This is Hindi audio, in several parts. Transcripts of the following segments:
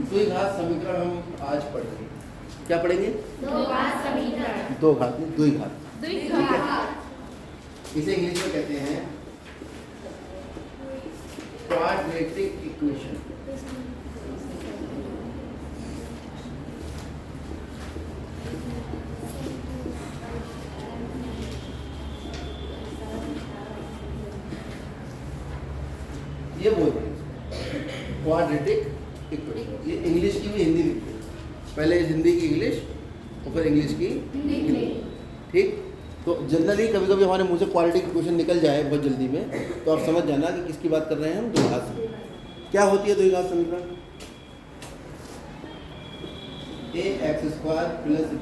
द्विघात समीकरण हम आज पढ़ेंगे। क्या पढ़ेंगे? दो घात समीकरण। दो घात नहीं, द्विघात। द्विघात। इसे इंग्लिश में कहते हैं क्वाड्रेटिक इक्वेशन। ये बोलते हैं क्वाड्रेटिक इक्वेशन। ये इंग्लिश की भी हिंदी लिखते हैं, पहले हिंदी की इंग्लिश और फिर इंग्लिश की हिंदी। ठीक, तो जनरली कभी कभी हमारे मुंह से क्वाड्रेटिक इक्वेशन निकल जाए बहुत जल्दी में, तो आप समझ जाना कि किसकी बात कर रहे हैं हम। द्विघात समीकरण। क्या होती है द्विघात समीकरण? ax² +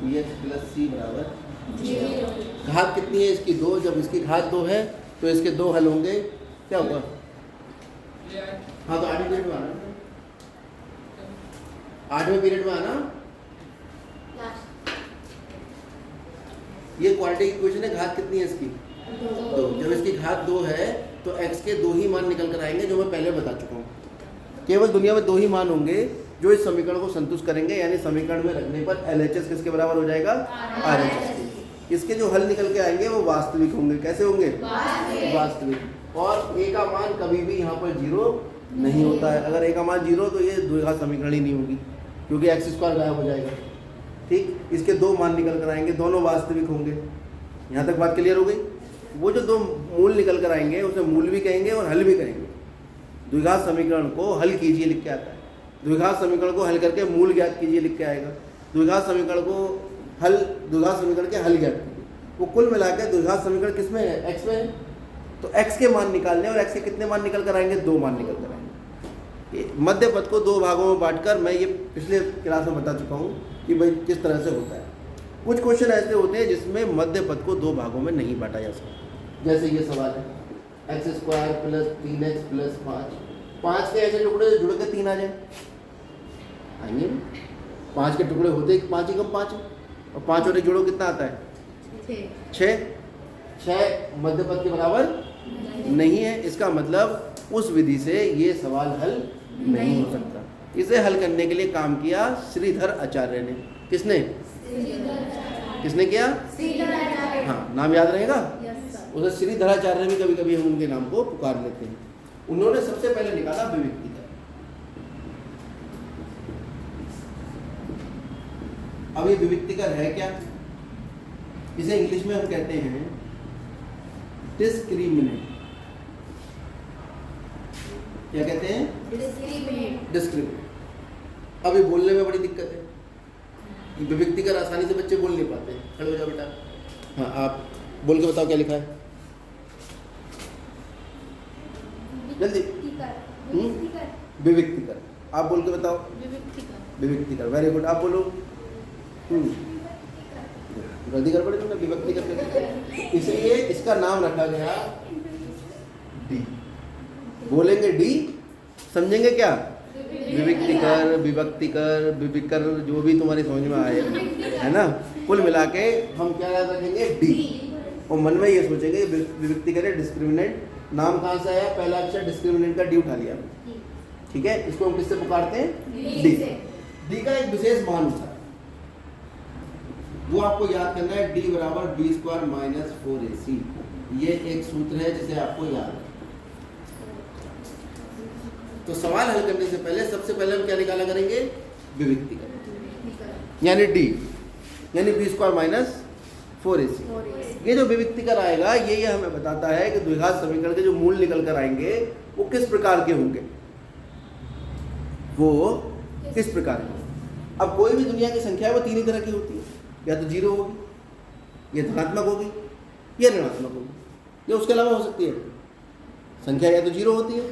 bx + c = घात कितनी है इसकी? 2। जब इसकी घात 2 है तो इसके 2 हल होंगे। क्या होगा? हाँ, तो 8वें पीरियड में आना, 8वें पीरियड में आना। ये क्वाड्रेटिक इक्वेशन है। घात कितनी है इसकी? 2। जब इसकी घात 2 है तो x के 2 ही मान निकल कर आएंगे, जो मैं पहले बता चुका हूँ। केवल दुनिया में 2 ही मान होंगे जो इस समीकरण को संतुष्ट करेंगे, यानी समीकरण में रखने पर LHS किसके बराबर हो जाएगा? RHS। इसके जो हल निकल के आएंगे वो वास्तविक होंगे। कैसे होंगे? वास्तविक। और a का मान कभी भी यहाँ पर 0 नहीं होता है। अगर a का मान 0 तो ये द्विघात समीकरण ही नहीं होगी, क्योंकि x² गायब हो जाएगा। ठीक, इसके 2 मान निकल कर आएंगे, दोनों वास्तविक होंगे। यहाँ तक बात क्लियर हो गई? वो जो 2 मूल निकल कर आएंगे उसे मूल भी कहेंगे और हल भी कहेंगे। द्विघात समीकरण को हल कीजिए लिख के आता है, द्विघात समीकरण को हल करके मूल ज्ञात कीजिए लिख के आएगा, द्विघात समीकरण को हल, द्विघात समीकरण के हल ज्ञात कीजिए। वो कुल मिलाकर द्विघात समीकरण किस में है? x में है। तो x के मान निकालने, और x के कितने मान निकल कर आएंगे? 2 मान निकल कर आएंगे। मध्य पद को 2 भागों में बांटकर, मैं ये पिछले क्लास में बता चुका हूँ कि भाई किस तरह से होता है। कुछ क्वेश्चन ऐसे होते हैं जिसमें मध्य पद को 2 भागों में नहीं बांटा जा सकता। जैसे ये सवाल है x² + 3x + 5। 5 के ऐसे टुकड़े जुड़ के 3 आ जाए, आएंगे। 5 के टुकड़े होते 5 ही कम 5 और 5 और जोड़ो कितना आता है? 6। 6 मध्य पद के बराबर नहीं है। इसका मतलब उस विधि से ये सवाल हल नहीं हो सकता। इसे हल करने के लिए काम किया श्रीधर आचार्य ने। किसने? किसने किया? हाँ, नाम याद रहेगा? उसे श्रीधराचार्य भी कभी कभी हम उनके नाम को पुकार लेते हैं। उन्होंने सबसे पहले निकाला विविक्तिकर। अब ये विविक्तिकर है क्या? इसे इंग्लिश में हम कहते हैं डिस्क्रिमिनेंट। क्या कहते हैं? डिस्क्रिमिनेंट। अब ये बोलने में बड़ी दिक्कत है। विविक्तिकर आसानी से बच्चे बोल नहीं पाते। खड़े हो जाओ बेटा। हाँ, आप बोल के बताओ क्या लिखा है जल्दी। विविक्तिकर। आप बोल के बताओ। विविक्तिकर। Very good. आप बोलो। गलती कर पड़े तुमने। विविक्तिकर। इसलिए इसका नाम रखा गया डी। बोलेंगे डी, समझेंगे क्या? विविक्तिकर, विभक्तिकर, विविकर, जो भी तुम्हारी समझ में आए, है ना। कुल मिला के हम क्या याद रखेंगे? डी। और मन में ये सोचेंगे विविक्तिकर है, डिस्क्रिमिनेंट। नाम कहाँ से आया? पहला अक्षर डिस्क्रिमिनेंट का डी उठा लिया। ठीक है, इसको हम किससे पुकारते हैं? डी। डी का एक विशेष मान होता है, वो आपको याद करना है। d = b² - 4ac। ये एक सूत्र है जिसे आपको याद है। तो सवाल हल करने से पहले सबसे पहले हम क्या निकाला करेंगे? विविक्तिकर, यानी d, यानी b² - 4ac। ये जो विविक्तिकर आएगा ये हमें बताता है कि द्विघात समीकरण के जो मूल निकल कर आएंगे वो किस प्रकार के होंगे, वो किस प्रकार के। अब कोई भी दुनिया की संख्या है वो 3 ही तरह की होती है, या तो 0 होगी, या धनात्मक होगी, या ऋणात्मक होगी, या उसके अलावा हो सकती है। संख्या या तो 0 होती है,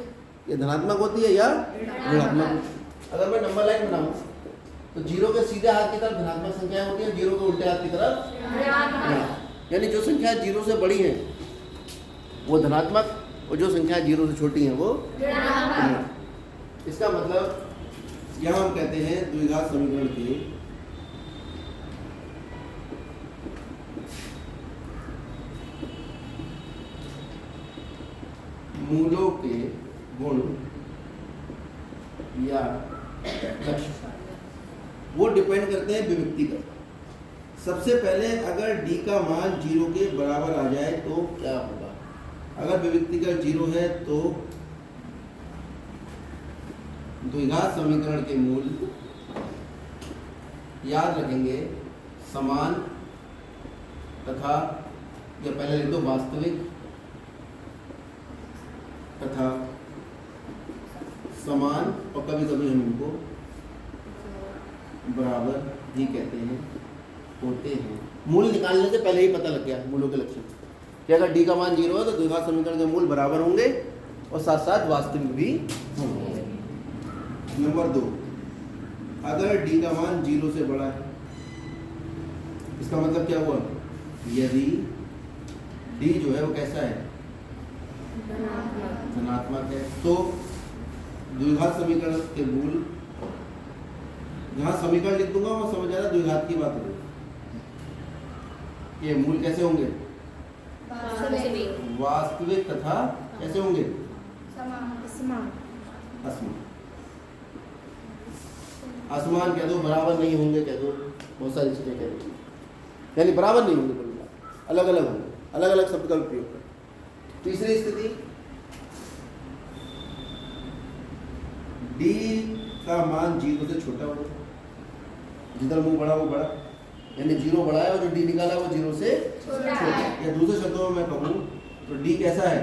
या धनात्मक होती है, या ऋणात्मक होती है। अगर मैं नंबर लाइन बनाऊं तो 0 के सीधे हाथ की तरफ धनात्मक संख्या होती है, 0 के उल्टे हाथ की तरफ ऋणात्मक। यानी जो संख्या 0 से बड़ी है वो धनात्मक, और जो संख्या 0 से छोटी है वो ऋणात्मक। इसका मतलब यहाँ हम कहते हैं द्विघात समीकरण के मूलों के गुण या लक्षण वो डिपेंड करते हैं विभक्ति पर। सबसे पहले अगर d का मान 0 के बराबर आ जाए तो क्या होगा? अगर विभक्ति का 0 है तो द्विघात समीकरण के मूल याद रखेंगे समान तथा, या पहले लिख दो वास्तविक तथा समान, और कभी कभी हम इनको बराबर ही कहते हैं, होते हैं। मूल निकालने से पहले ही पता लग गया मूलों के लक्षण कि अगर d का मान 0 है तो द्विघात समीकरण के मूल बराबर होंगे और साथ साथ वास्तविक भी होंगे। नंबर 2, अगर d का मान 0 से बड़ा है, इसका मतलब क्या हुआ? यदि d जो है वो कैसा है? धनात्मक है, तो द्विघात समीकरण के मूल, जहाँ समीकरण लिख दूंगा वो समझ आना द्विघात की बात होगी। ये मूल कैसे होंगे? वास्तविक तथा कैसे होंगे? असमान। असमान कह दो, बराबर नहीं होंगे कह दो, बहुत सारी चीजें कह दो, यानी बराबर नहीं होंगे, अलग अलग होंगे, अलग अलग शब्द का उपयोग करें। तीसरी स्थिति, d का मान 0 से छोटा होगा, जिधर मुंह बड़ा वो बड़ा, यानी 0 बड़ा है और जो d निकाला वो 0 से छोटा है। या दूसरे शब्दों में मैं कहूँ तो d कैसा है?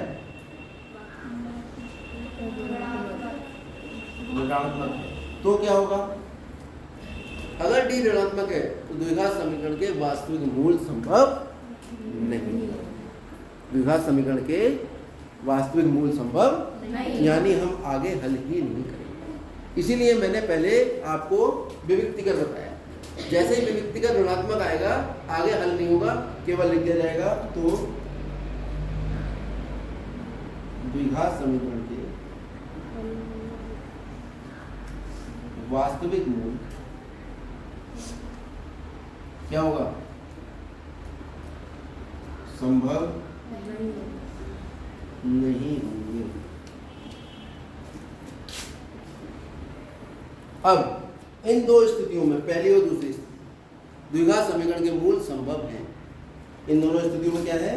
ऋणात्मक है। तो क्या होगा? अगर d ऋणात्मक है तो द्विघात समीकरण के वास्तविक मूल संभव नहीं। द्विघात समीकरण के वास्तविक मूल संभव नहीं, यानी हम आगे हल ही नहीं करेंगे। इसीलिए मैंने पहले आपको विभक्तिकर बताया, जैसे ही विभक्तिकर ऋणात्मक आएगा आगे हल नहीं होगा, केवल लिख दिया जाएगा तो द्विघात समीकरण के वास्तविक मूल क्या होगा? संभव नहीं होंगे। अब इन दो स्थितियों में, पहली और दूसरी स्थिति, द्विघात समीकरण के मूल संभव हैं। इन दोनों स्थितियों में क्या है?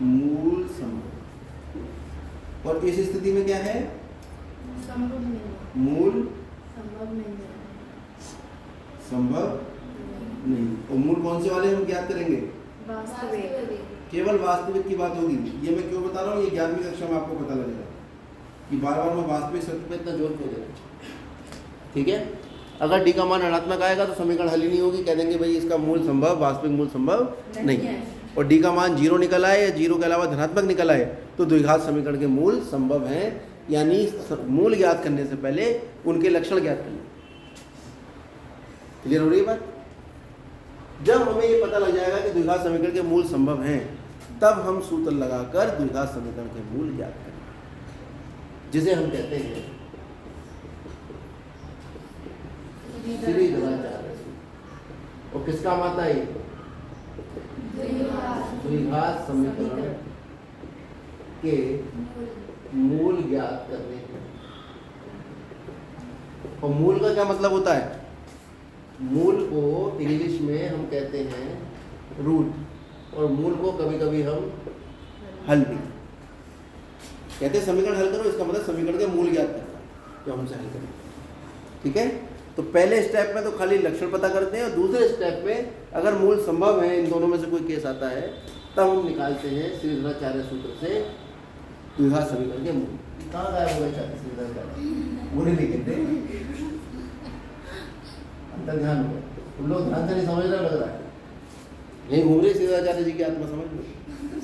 मूल संभव। और इस स्थिति में क्या है? मूल संभव नहीं। और मूल कौन से वाले हम ज्ञात करेंगे? वास्तविक। केवल वास्तविक की बात होगी। ये मैं क्यों बता रहा हूँ, ये 11वीं कक्षा में आपको पता लगेगा कि बार बार मैं वास्तविक शब्द पे इतना जोर क्यों दे रहा हूँ। ठीक है, अगर d का मान ऋणात्मक आएगा तो समीकरण हल ही नहीं होगी, कह देंगे भाई इसका मूल संभव, वास्तविक मूल संभव नहीं है। और d का मान 0 निकल आए या 0 के अलावा धनात्मक निकल आए तो द्विघात समीकरण के मूल संभव हैं, यानी मूल ज्ञात करने से पहले उनके लक्षण ज्ञात करने। क्लियर हो रही है बात? जब हमें ये पता लग जाएगा कि द्विघात समीकरण के मूल संभव हैं, तब हम सूत्र लगाकर द्विघात समीकरण के मूल ज्ञात करेंगे, जिसे हम कहते हैं सीरीज द्विघात। और किसका माता है? द्विघात समीकरण के मूल ज्ञात करने के। और मूल का क्या मतलब होता है? मूल को इंग्लिश में हम कहते हैं रूट, और मूल को कभी कभी हम हल भी कहते हैं। समीकरण हल करो, इसका मतलब समीकरण के मूल ज्ञात करना, जो हमसे हल करें। ठीक है, तो पहले स्टेप में तो खाली लक्षण पता करते हैं, और दूसरे स्टेप में अगर मूल संभव है, इन दोनों में से कोई केस आता है, तब हम निकालते हैं श्रीधराचार्य सूत्र से द्विघात समीकरण के मूल। कहाँ गायब हो गए श्रीधराचार्य? वो नहीं लिखे थे, अंतर ध्यान हो गया। तुम लोग ध्यान से नहीं समझ रहे, लग रहा है यही घूम रही श्रीधराचार्य जी की आत्मा, समझ लो,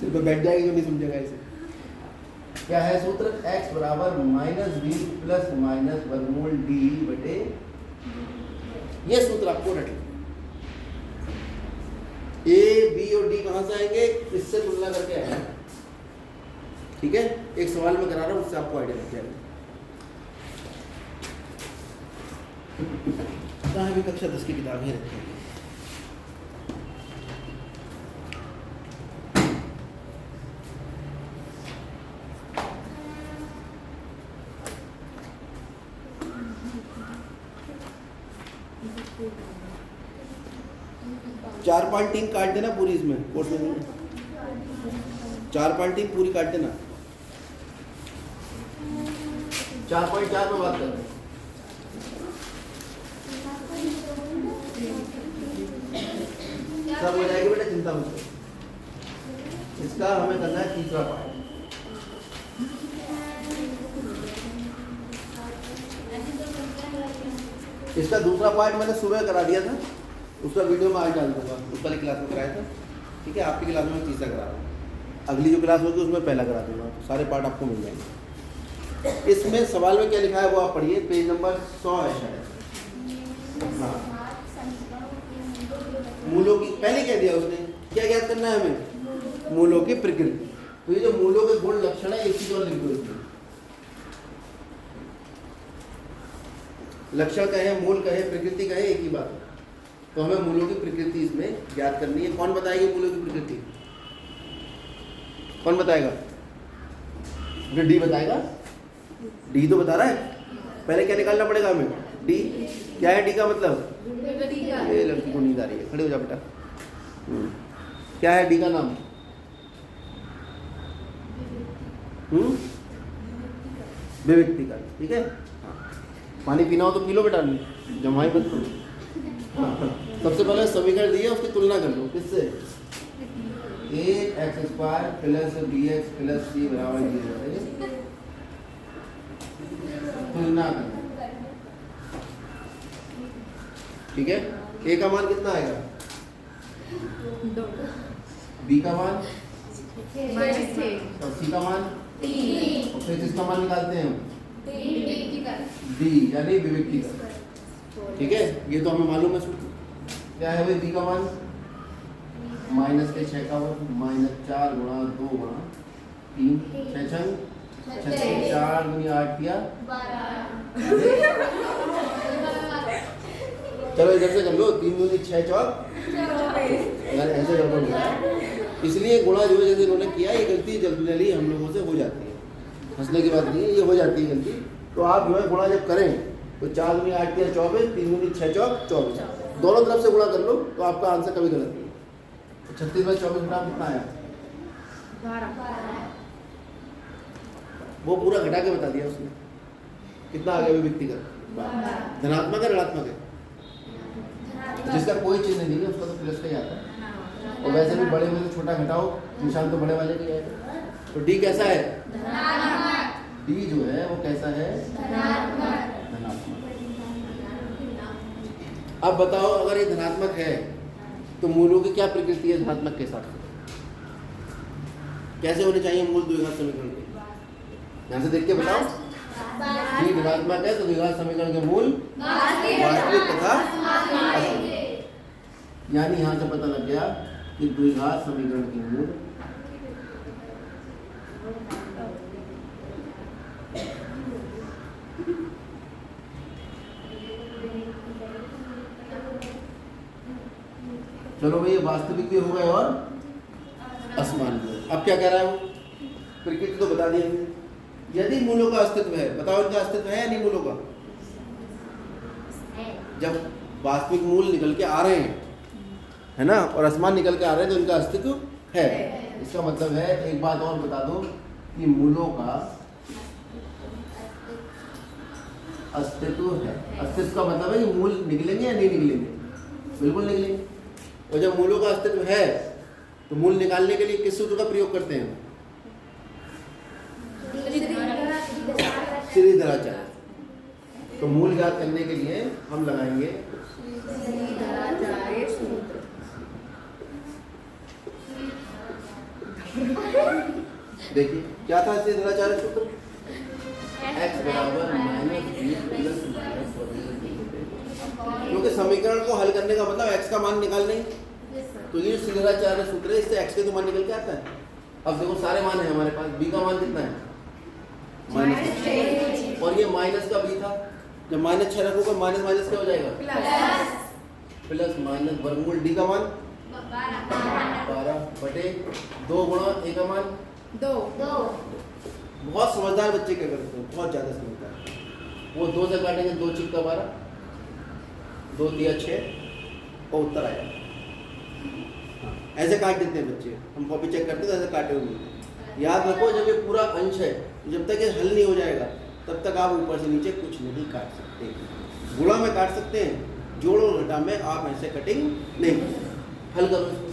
सिर्फ बैठ जाएगी तो नहीं समझेगा इसे। क्या है सूत्र? x बराबर -b प्लस माइनस वर्गमूल d बटे, ये सूत्र आपको रट लेना। a, b और d कहाँ से आएंगे? इससे तुलना करके आएंगे। ठीक है, एक सवाल में करा रहा हूँ, उससे आपको आइडिया लग जाएगा। कहाँ भी कक्षा 10 की किताबें रखी हैं। 4.3 काट देना पूरी, इसमें कोर्स में नहीं है। 4.3 पूरी काट देना। 4.4 में बात करते हैं। सब हो जाएगी बेटा, चिंता मत करो। इसका हमें करना है तीसरा पार्ट। इसका दूसरा पार्ट मैंने सुबह करा दिया था, उसका वीडियो मैं आज डाल दूंगा। उस वाली क्लास में कराया था, ठीक है। आपकी क्लास में तीसरा करा रहा हूँ, अगली जो क्लास होगी उसमें पहला करा दूंगा, तो सारे पार्ट आपको मिल जाएंगे। इसमें सवाल में क्या लिखा है वो आप पढ़िए, पेज नंबर 100 है शायद। हाँ, मूलों की पहले कह दिया उसने, क्या ज्ञात करना है हमें? मूलों की प्रकृति। तो ये जो मूलों के गुण लक्षण है, एक चीज और लिख दो इसमें। लक्षण कहे, मूल कहे, प्रकृति कहे, एक ही बात है। तो हमें मूलों की प्रकृति इसमें ज्ञात करनी है। कौन बताएगा मूलों की प्रकृति? कौन बताएगा? डी बताएगा। डी तो बता रहा है। पहले क्या निकालना पड़ेगा हमें? डी। क्या है डी का मतलब? ये लड़की को नींद आ रही है, खड़े हो जा बेटा। क्या है डी का नाम? विविक्ति का, ठीक है। पानी पीना हो तो पी लो बेटा, जमाई मत करो। सबसे पहले समीकरण दिए, उसकी तुलना कर लो। किससे? ax² plus bx plus c बराबर 0। तुलना करना, ठीक है। a का मान कितना आएगा? 2। b का मान -6 और c का मान 3। और फिर इसका मान निकालते हैं हम, d यानी विविक्ति का, ठीक है। ये तो हमें मालूम है सूत्र। क्या है भाई? b का मान -6 का वर्ग -4 गुणा 2 गुणा 3 6 6 4 गुणा 8 किया 12। चलो इधर से कर लो, 3 दूनी 6 चौक, अगर ऐसे गड़बड़ हो गया। इसलिए गुणा जो जैसे इन्होंने किया, ये गलती जल्दी हम लोगों से हो जाती है। हंसने की बात नहीं है, ये हो जाती है गलती। तो आप जो है गुणा जब करें तो 4 गुनी 8 किया 24, 3 गुनी 6 चौक 24, दोनों तरफ से गुणा कर लो तो आपका आंसर कभी गलत नहीं है। 36 में 24 ग्राम कितना आया? 12। वो पूरा घटा के बता दिया उसने। कितना आ गया विविक्ति का? धनात्मक है ऋणात्मक है? जिसका कोई चिन्ह नहीं है उसका तो प्लस का ही आता है। और वैसे भी बड़े में से छोटा घटाओ, निशान तो बड़े वाले का ही आएगा। तो डी कैसा है? डी जो है वो कैसा है? धनात्मक। अब बताओ, अगर ये धनात्मक है तो मूलों की क्या प्रकृति है धनात्मक के साथ? कैसे होने चाहिए मूल द्विघात समीकरण के? यहाँ से देख के बताओ। डी धनात्मक है तो द्विघात समीकरण के मूल वास्तविक तथा असली। यानी यहाँ से पता लग गया कि द्विघात समीकरण के मूल चलो भाई, वास्तविक भी हो गए और असमान भी। अब क्या कह रहा है वो? प्रकृति तो बता दिया हमने। यदि मूलों का अस्तित्व है, बताओ इनका अस्तित्व है या नहीं मूलों का? जब वास्तविक मूल निकल के आ रहे हैं, है ना, और असमान निकल के आ रहे हैं तो इनका अस्तित्व है। इसका मतलब है, एक बात और बता दो कि मूलों का अस्तित्व है। अस्तित्व का मतलब है कि मूल निकलेंगे या नहीं निकलेंगे? बिल्कुल निकलेंगे। और जब मूलों का अस्तित्व है तो मूल निकालने के लिए किस सूत्र का प्रयोग करते हैं? श्रीधराचार्य। तो मूल ज्ञात करने के लिए हम लगाएंगे श्रीधराचार्य सूत्र। देखिए क्या था श्रीधराचार्य सूत्र? x बराबर क्योंकि समीकरण को हल करने का मतलब x का मान निकालना ही। तो ये श्रीधराचार्य सूत्र है, इससे x के तो मान निकल के आता है। अब देखो सारे मान है हमारे पास। b का मान कितना है? -6। और ये माइनस का b था। जब -6 रखोगे माइनस माइनस क्या हो जाएगा? प्लस माइनस वर्गमूल d का मान 12 बटे 2 गुणा a का मान 2। बहुत समझदार बच्चे क्या करते हैं, बहुत ज़्यादा समझदार। वो 2 से काटेंगे 2 चिक्का 12, 2 दिया 6 और उत्तर आया। हाँ, ऐसे काट देते हैं बच्चे, हम कॉपी चेक करते हैं तो ऐसे काटे हुए मिलते हैं। याद रखो जब ये पूरा अंश है, जब तक ये हल नहीं हो जाएगा तब तक आप ऊपर से नीचे कुछ नहीं काट सकते। गुणा में काट सकते हैं, जोड़ और घटा में आप ऐसे कटिंग नहीं कर सकते। हल करो इसको।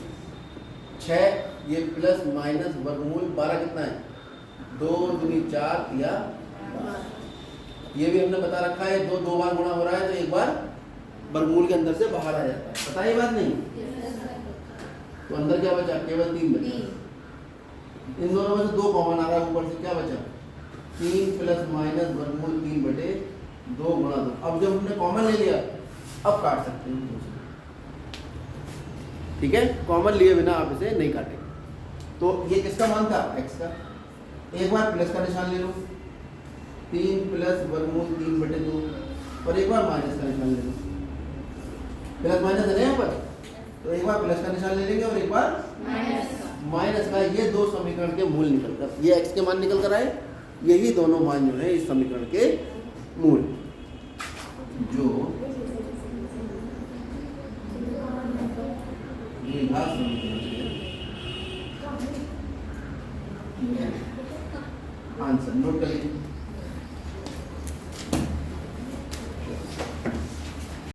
6 ये प्लस माइनस वर्गमूल 12 कितना है? 2 दूनी 4 या 12। ये भी हमने बता रखा है, दो बार गुणा हो रहा है तो एक बार वर्गमूल के अंदर से बाहर आ जाता है। पता है ये बात नहीं? तो अंदर क्या बचा? केवल 3 बचा। इन दोनों में से 2 कॉमन आ रहा है, ऊपर से क्या बचा? 3 प्लस माइनस वर्गमूल 3 बटे 2 गुणा 2। अब जब हमने कॉमन ले लिया अब काट सकते हैं। ठीक है, कॉमन लिए बिना आप इसे नहीं काटेंगे। तो ये किसका मान था? x का। एक बार प्लस का निशान ले लो, 3 प्लस वर्गमूल 3 बटे 2, और एक बार माइनस का निशान ले लो। प्लस माइनस है ना यहाँ पर, तो एक बार प्लस का निशान ले लेंगे और एक बार माइनस का। ये 2 समीकरण के मूल निकल कर, ये x के मान निकल कर आए, यही दोनों मान जो है इस समीकरण के मूल, जो द्विघात समीकरण के आंसर। नोट कर लीजिए।